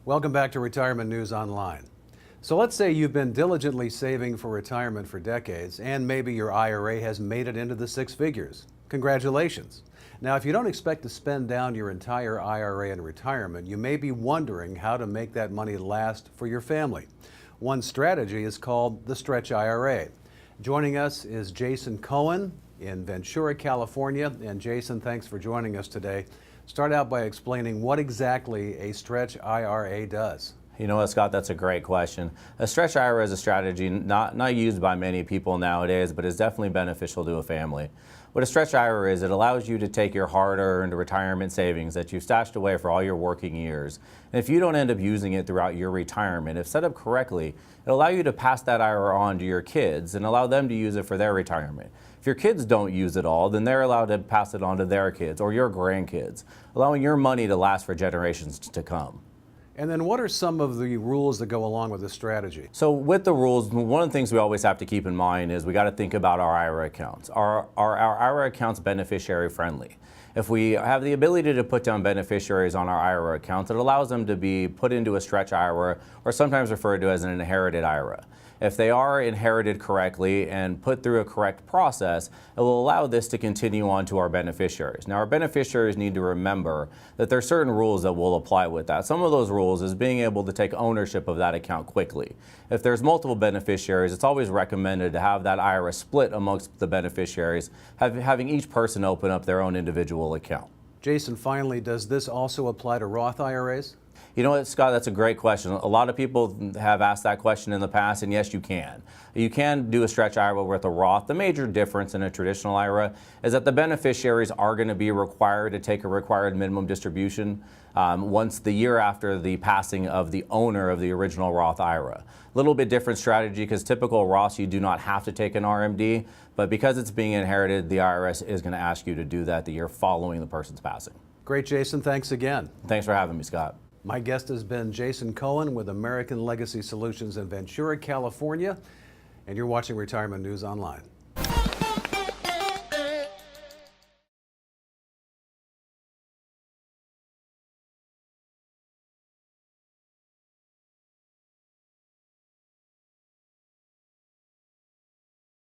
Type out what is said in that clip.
Welcome back to Retirement News Online. So let's say you've been diligently saving for retirement for decades and maybe your IRA has made it into the six figures. Congratulations. Now, if you don't expect to spend down your entire IRA in retirement, you may be wondering how to make that money last for your family. One strategy is called the Stretch IRA. Joining us is Jayson Cohen in Ventura, California. And Jayson, thanks for joining us today. Start out by explaining what exactly a Stretch IRA does. You know what, Scott, that's a great question. A Stretch IRA is a strategy not used by many people nowadays, but is definitely beneficial to a family. What a Stretch IRA is, it allows you to take your hard-earned retirement savings that you've stashed away for all your working years. And if you don't end up using it throughout your retirement, if set up correctly, it'll allow you to pass that IRA on to your kids and allow them to use it for their retirement. If your kids don't use it all, then they're allowed to pass it on to their kids or your grandkids, allowing your money to last for generations to come. And then what are some of the rules that go along with this strategy? So with the rules, one of the things we always have to keep in mind is we got to think about our IRA accounts. Are our IRA accounts beneficiary friendly? If we have the ability to put down beneficiaries on our IRA accounts, it allows them to be put into a Stretch IRA, or sometimes referred to as an inherited IRA. If they are inherited correctly and put through a correct process, it will allow this to continue on to our beneficiaries. Now, our beneficiaries need to remember that there are certain rules that will apply with that. Some of those rules is being able to take ownership of that account quickly. If there's multiple beneficiaries, it's always recommended to have that IRA split amongst the beneficiaries, having each person open up their own individual account. Jayson, finally, does this also apply to Roth IRAs? You know what, Scott, that's a great question. A lot of people have asked that question in the past, and yes, you can. You can do a Stretch IRA with a Roth. The major difference in a traditional IRA is that the beneficiaries are going to be required to take a required minimum distribution once the year after the passing of the owner of the original Roth IRA. A little bit different strategy because typical Roths, you do not have to take an RMD, but because it's being inherited, the IRS is going to ask you to do that the year following the person's passing. Great, Jayson. Thanks again. Thanks for having me, Scott. My guest has been Jayson Cohen with American Legacy Solutions in Ventura, California, and you're watching Retirement News Online.